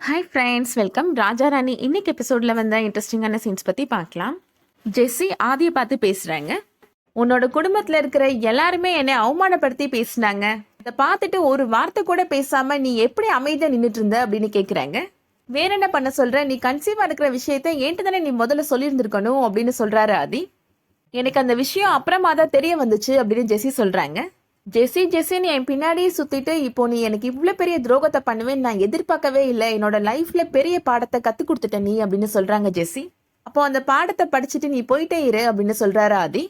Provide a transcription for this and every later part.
Hi friends, welcome. Raja Rani இன்னைக்கு எபிசோடில் வந்த இன்ட்ரெஸ்டிங்கான சீன்ஸ் பற்றி பார்க்கலாம். ஜெஸ்ஸி ஆதியை பார்த்து பேசுகிறாங்க. உன்னோட குடும்பத்தில் இருக்கிற எல்லாருமே என்னை அவமானப்படுத்தி பேசினாங்க. அதை பார்த்துட்டு ஒரு வார்த்தை கூட பேசாம நீ எப்படி அமைதியாக நின்றுட்டு இருந்த அப்படின்னு கேட்குறாங்க. வேற என்ன பண்ண சொல்ற? நீ கன்சீவாக இருக்கிற விஷயத்த ஏன்ட்டு தானே நீ முதல்ல சொல்லியிருந்திருக்கணும் அப்படின்னு சொல்றாரு ஆதி. எனக்கு அந்த விஷயம் அப்புறமா தான் தெரிய வந்துச்சு அப்படின்னு ஜெஸ்ஸி சொல்றாங்க. ஜெஸ்ஸின்னு என் பின்னாடியே சுத்திட்டு இப்போ நீ எனக்கு இவ்வளவு பெரிய துரோகத்தை பண்ணுவேன்னு நான் எதிர்பார்க்கவே இல்லை. என்னோட லைஃப்ல பெரிய பாடத்தை கத்து கொடுத்துட்ட நீ அப்படின்னு சொல்றாங்க ஜெஸ்ஸி. அப்போ அந்த பாடத்தை படிச்சுட்டு நீ போயிட்டே இரு அப்படின்னு சொல்றாரு ஆதி.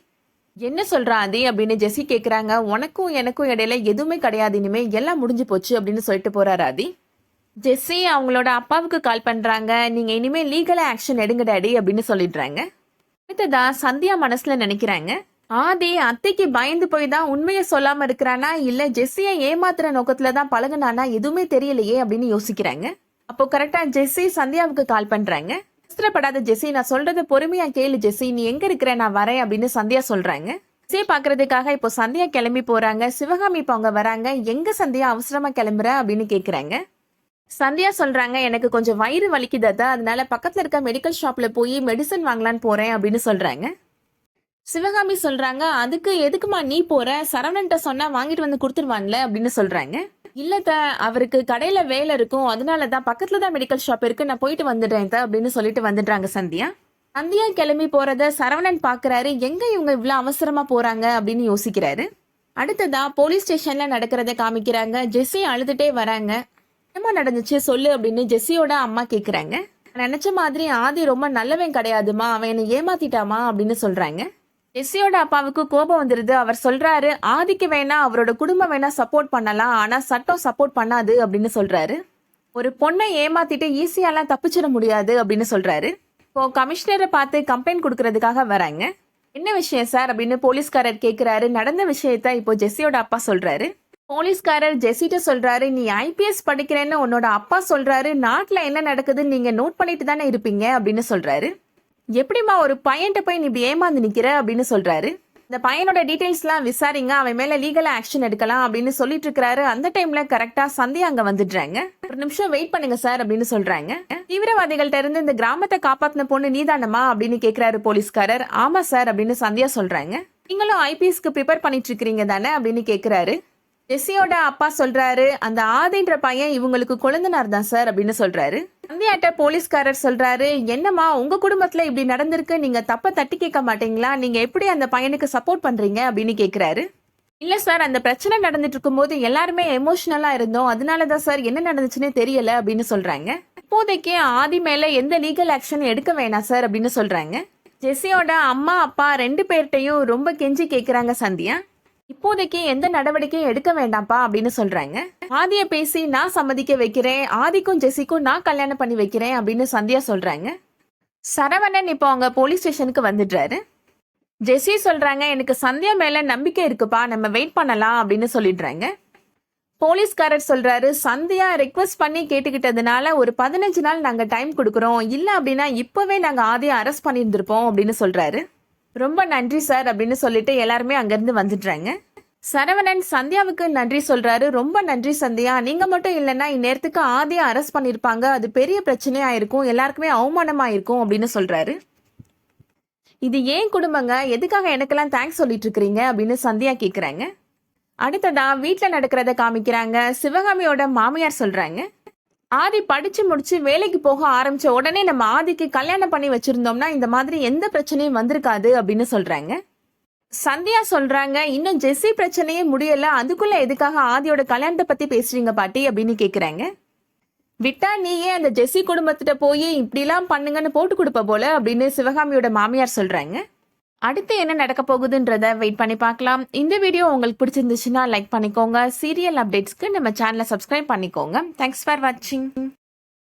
என்ன சொல்றா ஆதி அப்படின்னு ஜெஸ்ஸி கேக்குறாங்க. உனக்கும் எனக்கும் இடையில எதுவுமே கிடையாது, இனிமே எல்லாம் முடிஞ்சு போச்சு அப்படின்னு சொல்லிட்டு போறாரு ஆதி. ஜெஸ்ஸி அவங்களோட அப்பாவுக்கு கால் பண்றாங்க. நீங்க இனிமே லீகலா ஆக்ஷன் எடுங்க டாடி அப்படின்னு சொல்லிடுறாங்க. அடுத்ததா சந்தியா மனசுல நினைக்கிறாங்க, ஆதி அத்தைக்கு பயந்து போய் தான் உண்மையை சொல்லாம இருக்கிறானா இல்ல ஜெஸ்ஸியை ஏமாத்துற நோக்கத்துல தான் பழகுனானா எதுவுமே தெரியலையே அப்படின்னு யோசிக்கிறாங்க. அப்போ கரெக்டா ஜெஸ்ஸி சந்தியாவுக்கு கால் பண்றாங்க. அவசரப்படாத ஜெஸ்ஸி, நான் சொல்றத பொறுமையா கேளு ஜெஸ்ஸி, நீ எங்க இருக்கிற, நான் வரேன் அப்படின்னு சந்தியா சொல்றாங்க. ஜெஸ்ஸியை பாக்குறதுக்காக இப்போ சந்தியா கிளம்பி போறாங்க. சிவகாமி இப்போ அவங்க வராங்க. எங்க சந்தியா அவசரமா கிளம்புற அப்படின்னு கேக்குறாங்க. சந்தியா சொல்றாங்க, எனக்கு கொஞ்சம் வயிறு வலிக்குதா, அதனால பக்கத்துல இருக்க மெடிக்கல் ஷாப்ல போய் மெடிசன் வாங்கலான்னு போறேன் அப்படின்னு சொல்றாங்க. சிவகாமி சொல்றாங்க, அதுக்கு எதுக்குமா நீ போற, சரவணன்ட்ட சொன்னா வாங்கிட்டு வந்து கொடுத்துருவான்ல அப்படின்னு சொல்றாங்க. இல்லத்த, அவருக்கு கடையில வேலை இருக்கும், அதனாலதான் பக்கத்துல தான் மெடிக்கல் ஷாப் இருக்கு, நான் போயிட்டு வந்துடுறேன் அப்படின்னு சொல்லிட்டு வந்துடுறாங்க சந்தியா. சந்தியா கிளம்பி போறத சரவணன் பாக்குறாரு. எங்க இவங்க இவ்வளவு அவசரமா போறாங்க அப்படின்னு யோசிக்கிறாரு. அடுத்ததா போலீஸ் ஸ்டேஷன்ல நடக்கிறத காமிக்கிறாங்க. ஜெஸ்ஸி அழுதுட்டே வராங்க. என்ன நடந்துச்சு சொல்லு அப்படின்னு ஜெஸ்ஸியோட அம்மா கேக்குறாங்க. நினைச்ச மாதிரி ஆதி ரொம்ப நல்லவன் கிடையாதுமா, அவன் என்னை ஏமாத்திட்டாமா அப்படின்னு சொல்றாங்க. ஜெஸ்ஸியோட அப்பாவுக்கு கோபம் வந்துருது. அவர் சொல்றாரு, ஆதிக்கு வேணா அவரோட குடும்பம் வேணா சப்போர்ட் பண்ணலாம், ஆனா சட்டம் சப்போர்ட் பண்ணாது அப்படின்னு சொல்றாரு. ஒரு பொண்ணை ஏமாத்திட்டு ஈஸியாலாம் தப்பிச்சிட முடியாது அப்படின்னு சொல்றாரு. இப்போ கமிஷனரை பார்த்து கம்ப்ளைண்ட் கொடுக்கறதுக்காக வராங்க. என்ன விஷயம் சார் அப்படின்னு போலீஸ்காரர் கேட்கிறாரு. நடந்த விஷயத்த இப்போ ஜெஸ்ஸியோட அப்பா சொல்றாரு. போலீஸ்காரர் ஜெஸ்ஸிட்ட சொல்றாரு, நீ ஐபிஎஸ் படிக்கிறேன்னு உன்னோட அப்பா சொல்றாரு, நாட்டுல என்ன நடக்குதுன்னு நீங்க நோட் பண்ணிட்டு தானே இருப்பீங்க அப்படின்னு சொல்றாரு. எப்படிமா ஒரு பையன்ட்ட போய் நீ இப்படி ஏமாந்து நிக்கிற அப்படின்னு சொல்றாரு. இந்த பையனோட டீடைல்ஸ்லாம் விசாரிங்க, அவன் மேல லீகலா ஆக்ஷன் எடுக்கலாம் அப்படின்னு சொல்லிட்டு இருக்காரு. அந்த டைம்ல கரெக்டா சந்தியா அங்க வந்துடுறாங்க. ஒரு நிமிஷம் வெயிட் பண்ணுங்க சார் அப்படின்னு சொல்றாங்க. தீவிரவாதிகள்ட்ட இருந்து இந்த கிராமத்தை காப்பாத்தின பொண்ணு நீதானமா அப்படின்னு கேக்குறாரு போலீஸ்காரர். ஆமா சார் அப்படின்னு சந்தியா சொல்றாங்க. நீங்களும் ஐபிஎஸ்க்கு ப்ரிப்பேர் பண்ணிட்டு இருக்கீங்க தானே அப்படின்னு கேக்குறாரு. ஜெஸ்ஸியோட அப்பா சொல்றாரு, அந்த ஆதின்ற பையன் இவங்களுக்கு கொழுந்தனார் தான் சார் அப்படின்னு சொல்றாரு. சந்தியாட்ட போலீஸ்காரர் சொல்றாரு, என்னம்மா உங்க குடும்பத்துல இப்படி நடந்திருக்கு, நீங்க தப்ப தட்டி கேட்க மாட்டீங்களா, நீங்க எப்படி அந்த பையனுக்கு சப்போர்ட் பண்றீங்க அப்படின்னு கேக்குறாரு. இல்ல சார், அந்த பிரச்சனை நடந்துட்டு இருக்கும் போது எல்லாருமே எமோஷனலா இருந்தோம், அதனாலதான் சார் என்ன நடந்துச்சுன்னு தெரியல அப்படின்னு சொல்றாங்க. இப்போதைக்கு ஆதி மேல எந்த லீகல் ஆக்ஷன் எடுக்க வேணாம் சார் அப்படின்னு சொல்றாங்க. ஜெஸ்ஸியோட அம்மா அப்பா ரெண்டு பேர்ட்டையும் ரொம்ப கெஞ்சி கேக்குறாங்க சந்தியா. இப்போதைக்கு எந்த நடவடிக்கையும் எடுக்க வேண்டாம்ப்பா அப்படின்னு சொல்றாங்க. ஆதிய பேசி நான் சம்மதிக்க வைக்கிறேன், ஆதிக்கும் ஜெஸ்ஸிக்கும் நான் கல்யாணம் பண்ணி வைக்கிறேன் அப்படின்னு சந்தியா சொல்றாங்க. சரவணன் இப்போ அவங்க போலீஸ் ஸ்டேஷனுக்கு வந்துடுறாரு. ஜெஸ்ஸி சொல்றாங்க, எனக்கு சந்தியா மேல நம்பிக்கை இருக்குப்பா, நம்ம வெயிட் பண்ணலாம் அப்படின்னு சொல்லிடுறாங்க. போலீஸ்காரர் சொல்றாரு, சந்தியா ரெக்வஸ்ட் பண்ணி கேட்டுக்கிட்டதுனால ஒரு 15 நாள் நாங்க டைம் கொடுக்குறோம், இல்ல அப்படின்னா இப்பவே நாங்க ஆதியை அரெஸ்ட் பண்ணியிருந்திருப்போம் அப்படின்னு சொல்றாரு. ரொம்ப நன்றி சார் அப்படின்னு சொல்லிட்டு எல்லாருமே அங்கிருந்து வந்துடுறாங்க. சரவணன் சந்தியாவுக்கு நன்றி சொல்றாரு. ரொம்ப நன்றி சந்தியா, நீங்க மட்டும் இல்லைன்னா இந்நேரத்துக்கு ஆதியை அரெஸ்ட் பண்ணிருப்பாங்க, அது பெரிய பிரச்சனையா இருக்கும், எல்லாருக்குமே அவமானமா இருக்கும் அப்படின்னு சொல்றாரு. இது ஏன் குடும்பங்க, எதுக்காக எனக்கெல்லாம் தேங்க்ஸ் சொல்லிட்டு இருக்கிறீங்க அப்படின்னு சந்தியா கேக்குறாங்க. அடுத்ததா வீட்டுல நடக்கிறத காமிக்கிறாங்க. சிவகாமியோட மாமியார் சொல்றாங்க, ஆதி படிச்சு முடிச்சு வேலைக்கு போக ஆரம்பிச்ச உடனே நம்ம ஆதிக்கு கல்யாணம் பண்ணி வச்சிருந்தோம்னா இந்த மாதிரி எந்த பிரச்சனையும் வந்திருக்காது அப்படின்னு சொல்றாங்க. சந்தியா சொல்றாங்க, இன்னும் ஜெஸ்ஸி பிரச்சனையே முடியல, அதுக்குள்ள எதுக்காக ஆதியோட கல்யாணத்தை பத்தி பேசுறீங்க பாட்டி அப்படின்னு கேக்குறாங்க. விட்டா நீயே அந்த ஜெஸ்ஸி குடும்பத்திட்ட போய் இப்படிலாம் பண்ணுங்கன்னு போட்டு கொடுப்ப போல அப்படின்னு சிவகாமியோட மாமியார் சொல்றாங்க. அடுத்து என்ன நடக்க போகுதுன்றத வெயிட் பண்ணி பார்க்கலாம். இந்த வீடியோ உங்களுக்கு பிடிச்சிருந்துச்சுன்னா லைக் பண்ணிக்கோங்க. சீரியல் அப்டேட்ஸ்க்கு நம்ம சேனலை சப்ஸ்கிரைப் பண்ணிக்கோங்க. தேங்க்ஸ் ஃபார் வாட்சிங்.